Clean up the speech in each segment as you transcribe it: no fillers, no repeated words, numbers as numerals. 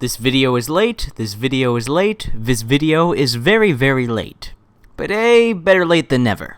This video is late, this video is late, this video is very, very late. But hey, better late than never.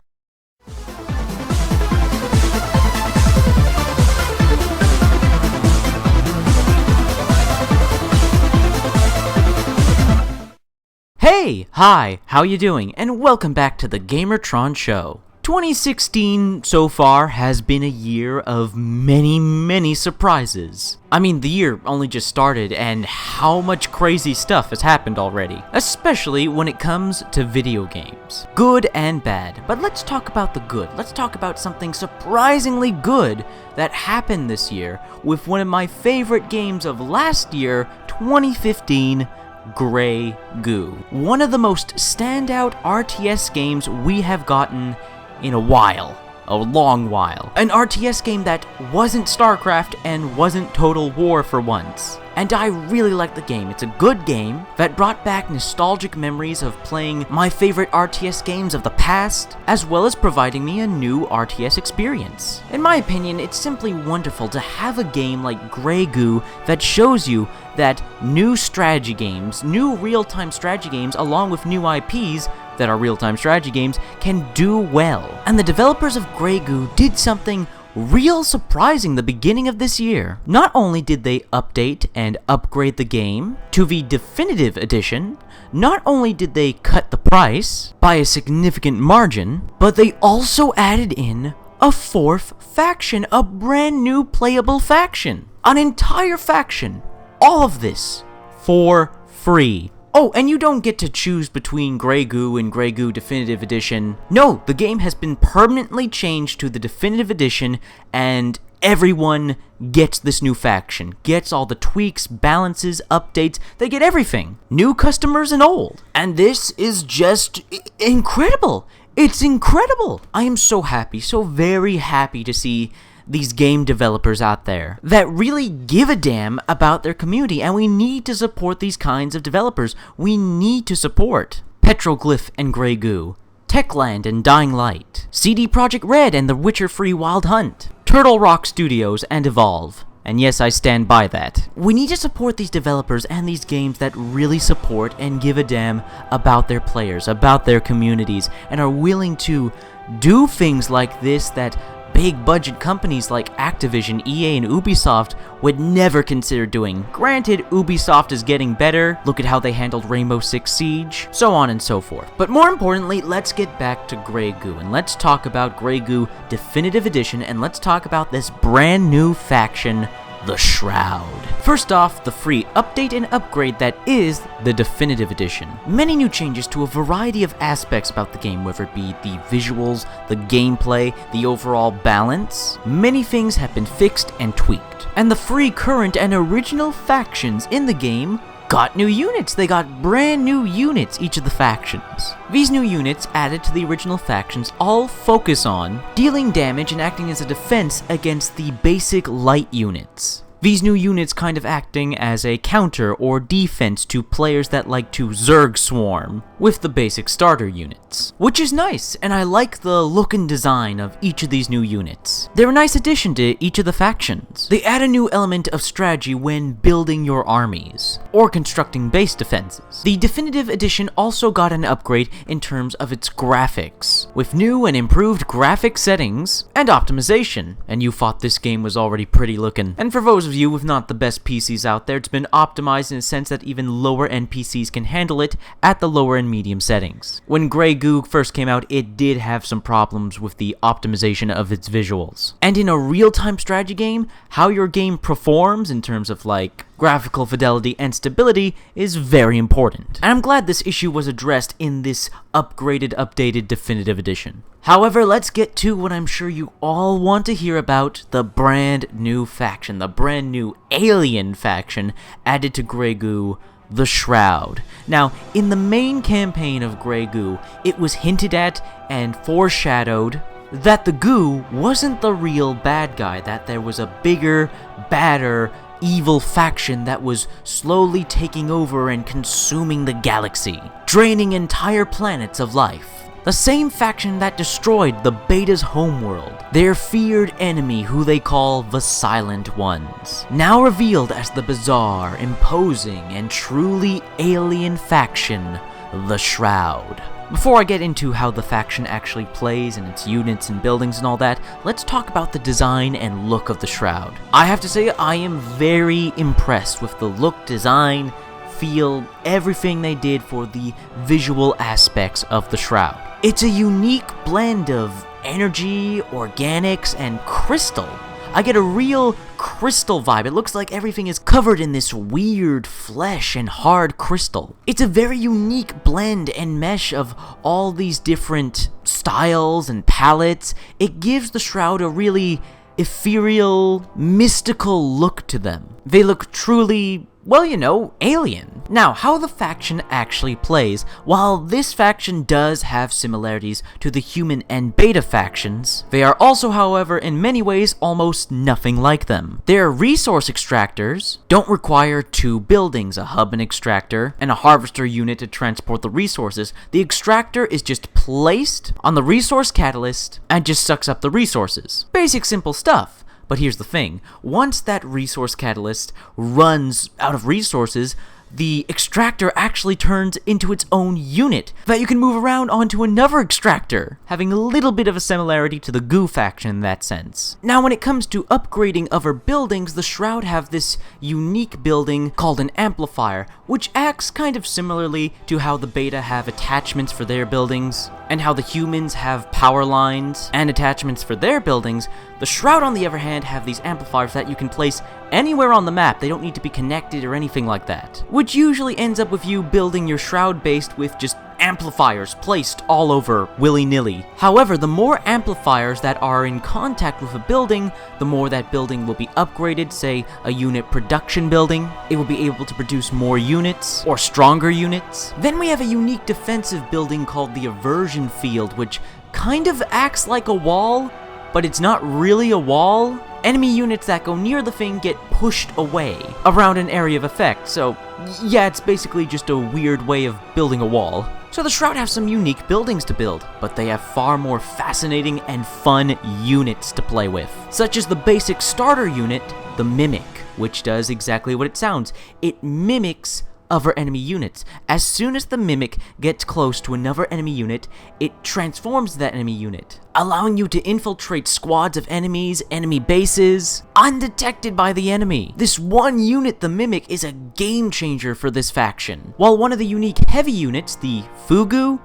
Hey! Hi! How you doing? And welcome back to the Gamertron Show. 2016 so far has been a year of many surprises. I mean, the year only just started and how much crazy stuff has happened already. Especially when it comes to video games. Good and bad. But let's talk about the good. Let's talk about something surprisingly good that happened this year with one of my favorite games of last year, 2015, Grey Goo. One of the most standout RTS games we have gotten in a while. A long while. An RTS game that wasn't StarCraft and wasn't Total War for once. And I really like the game. It's a good game that brought back nostalgic memories of playing my favorite RTS games of the past, as well as providing me a new RTS experience. In my opinion, it's simply wonderful to have a game like Grey Goo that shows you that new strategy games, new real-time strategy games, along with new IPs that are real-time strategy games, can do well. And the developers of Grey Goo did something real surprising the beginning of this year. Not only did they update and upgrade the game to the Definitive Edition, not only did they cut the price by a significant margin, but they also added in a fourth faction, a brand new playable faction. An entire faction. All of this for free. Oh, and you don't get to choose between Grey Goo and Grey Goo Definitive Edition. No, the game has been permanently changed to the Definitive Edition, and everyone gets this new faction. Gets all the tweaks, balances, updates, they get everything. New customers and old. And this is just incredible. It's incredible. I am so happy, so very happy to see these game developers out there that really give a damn about their community, and we need to support these kinds of developers. We need to support Petroglyph and Grey Goo, Techland and Dying Light, CD Projekt Red and The Witcher Free Wild Hunt, Turtle Rock Studios and Evolve. And yes, I stand by that. We need to support these developers and these games that really support and give a damn about their players, about their communities, and are willing to do things like this that big budget companies like Activision, EA, and Ubisoft would never consider doing. Granted, Ubisoft is getting better, look at how they handled Rainbow Six Siege, so on and so forth. But more importantly, let's get back to Grey Goo, and let's talk about Grey Goo Definitive Edition, and let's talk about this brand new faction, the Shroud. First off, the free update and upgrade that is the Definitive Edition. Many new changes to a variety of aspects about the game, whether it be the visuals, the gameplay, the overall balance. Many things have been fixed and tweaked. And the free current and original factions in the game got new units. They got brand new units, each of the factions. These new units added to the original factions all focus on dealing damage and acting as a defense against the basic light units. These new units kind of acting as a counter or defense to players that like to Zerg swarm with the basic starter units. Which is nice, and I like the look and design of each of these new units. They're a nice addition to each of the factions. They add a new element of strategy when building your armies, or constructing base defenses. The Definitive Edition also got an upgrade in terms of its graphics, with new and improved graphic settings and optimization. And you thought this game was already pretty looking. And for those of you with not the best PCs out there, it's been optimized in a sense that even lower end PCs can handle it at the lower and medium settings. When Grey Goo first came out, it did have some problems with the optimization of its visuals. And in a real-time strategy game, how your game performs in terms of like graphical fidelity and stability is very important. And I'm glad this issue was addressed in this updated Definitive Edition. However, let's get to what I'm sure you all want to hear about, the brand new faction, the brand new alien faction added to Grey Goo, the Shroud. Now, in the main campaign of Grey Goo, it was hinted at and foreshadowed that the Goo wasn't the real bad guy, that there was a bigger, badder, evil faction that was slowly taking over and consuming the galaxy, draining entire planets of life. The same faction that destroyed the Beta's homeworld, their feared enemy who they call the Silent Ones. Now revealed as the bizarre, imposing, and truly alien faction, the Shroud. Before I get into how the faction actually plays and its units and buildings and all that, let's talk about the design and look of the Shroud. I have to say I am very impressed with the look, design, feel, everything they did for the visual aspects of the Shroud. It's a unique blend of energy, organics, and crystal. I get a real crystal vibe. It looks like everything is covered in this weird flesh and hard crystal. It's a very unique blend and mesh of all these different styles and palettes. It gives the Shroud a really ethereal, mystical look to them. They look truly, well, you know, alien. Now, how the faction actually plays, while this faction does have similarities to the human and beta factions, they are also, however, in many ways, almost nothing like them. Their resource extractors don't require two buildings, a hub and extractor, and a harvester unit to transport the resources. The extractor is just placed on the resource catalyst and just sucks up the resources. Basic, simple stuff. But here's the thing, once that resource catalyst runs out of resources, the extractor actually turns into its own unit that you can move around onto another extractor, having a little bit of a similarity to the Goo faction in that sense. Now when it comes to upgrading other buildings, the Shroud have this unique building called an amplifier, which acts kind of similarly to how the Beta have attachments for their buildings, and how the humans have power lines and attachments for their buildings. The Shroud, on the other hand, have these amplifiers that you can place anywhere on the map. They don't need to be connected or anything like that, which usually ends up with you building your Shroud based with just amplifiers placed all over willy-nilly. However, the more amplifiers that are in contact with a building, the more that building will be upgraded. Say, a unit production building, it will be able to produce more units, or stronger units. Then we have a unique defensive building called the Aversion Field, which kind of acts like a wall, but it's not really a wall. Enemy units that go near the thing get pushed away around an area of effect, so yeah, it's basically just a weird way of building a wall. So the Shroud have some unique buildings to build, but they have far more fascinating and fun units to play with, such as the basic starter unit, the Mimic, which does exactly what it sounds. It mimics other enemy units. As soon as the Mimic gets close to another enemy unit, it transforms that enemy unit, allowing you to infiltrate squads of enemies, enemy bases, undetected by the enemy. This one unit, the Mimic, is a game changer for this faction. While one of the unique heavy units, the Fugu?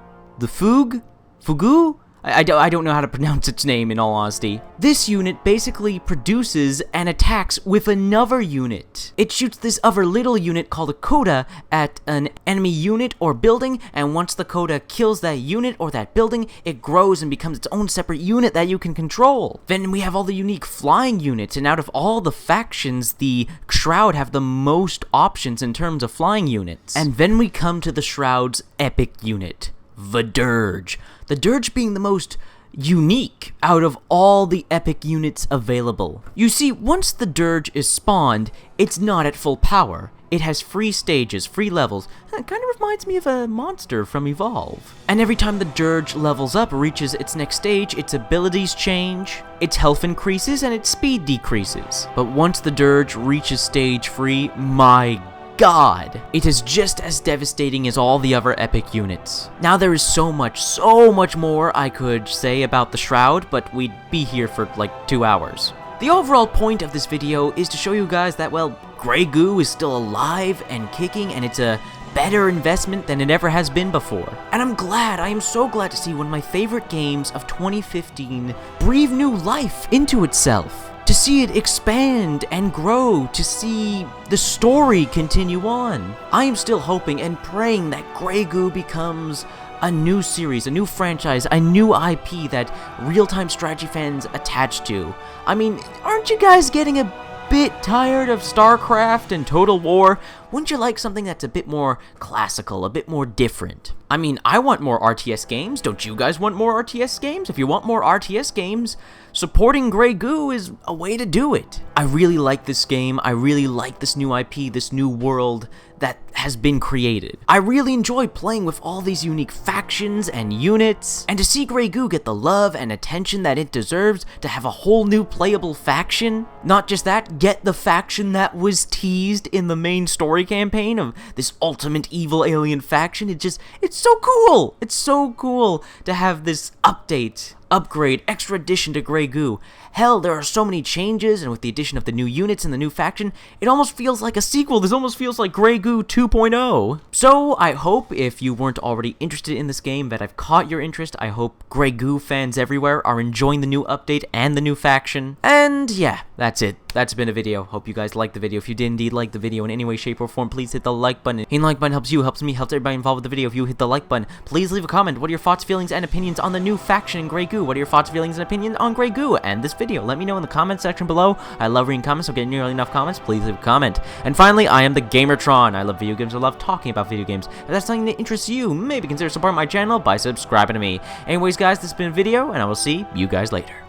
I don't know how to pronounce its name, in all honesty. This unit basically produces and attacks with another unit. It shoots this other little unit called a Coda at an enemy unit or building, and once the Coda kills that unit or that building, it grows and becomes its own separate unit that you can control. Then we have all the unique flying units, and out of all the factions, the Shroud have the most options in terms of flying units. And then we come to the Shroud's epic unit, the Dirge. The Dirge being the most unique out of all the epic units available. You see, once the Dirge is spawned, it's not at full power. It has free stages, free levels. It kind of reminds me of a monster from Evolve. And every time the Dirge levels up, reaches its next stage, its abilities change, its health increases, and its speed decreases. But once the Dirge reaches stage free, my God, it is just as devastating as all the other epic units. Now there is so much more I could say about the Shroud, but we'd be here for like 2 hours. The overall point of this video is to show you guys that, well, Grey Goo is still alive and kicking, and it's a better investment than it ever has been before. And I am so glad to see one of my favorite games of 2015 breathe new life into itself. To see it expand and grow, to see the story continue on. I am still hoping and praying that Grey Goo becomes a new series, a new franchise, a new IP that real-time strategy fans attach to. I mean, aren't you guys getting a bit tired of StarCraft and Total War? wouldn't you like something that's a bit more classical, a bit more different? I mean, I want more RTS games. Don't you guys want more RTS games? If you want more RTS games, supporting Grey Goo is a way to do it. I really like this game. I really like this new IP, this new world that has been created. I really enjoy playing with all these unique factions and units, and to see Grey Goo get the love and attention that it deserves, to have a whole new playable faction, not just that, get the faction that was teased in the main story campaign of this ultimate evil alien faction. It's so cool! It's so cool to have this upgrade, extra addition to Grey Goo. Hell, there are so many changes, and with the addition of the new units and the new faction, it almost feels like a sequel. This almost feels like Grey Goo 2.0. So, I hope, if you weren't already interested in this game, that I've caught your interest. I hope Grey Goo fans everywhere are enjoying the new update and the new faction. And yeah, that's it. That's been a video. Hope you guys liked the video. If you did indeed like the video in any way, shape, or form, please hit the like button. Hitting the like button helps you, helps me, helps everybody involved with the video. If you hit the like button, please leave a comment. What are your thoughts, feelings, and opinions on the new faction in Grey Goo? What are your thoughts, feelings, and opinions on Grey Goo and this video? Let me know in the comment section below. I love reading comments, so getting nearly enough comments, please leave a comment. And finally, I am the Gamertron. I love video games. I love talking about video games. If that's something that interests you, maybe consider supporting my channel by subscribing to me. Anyways, guys, this has been a video, and I will see you guys later.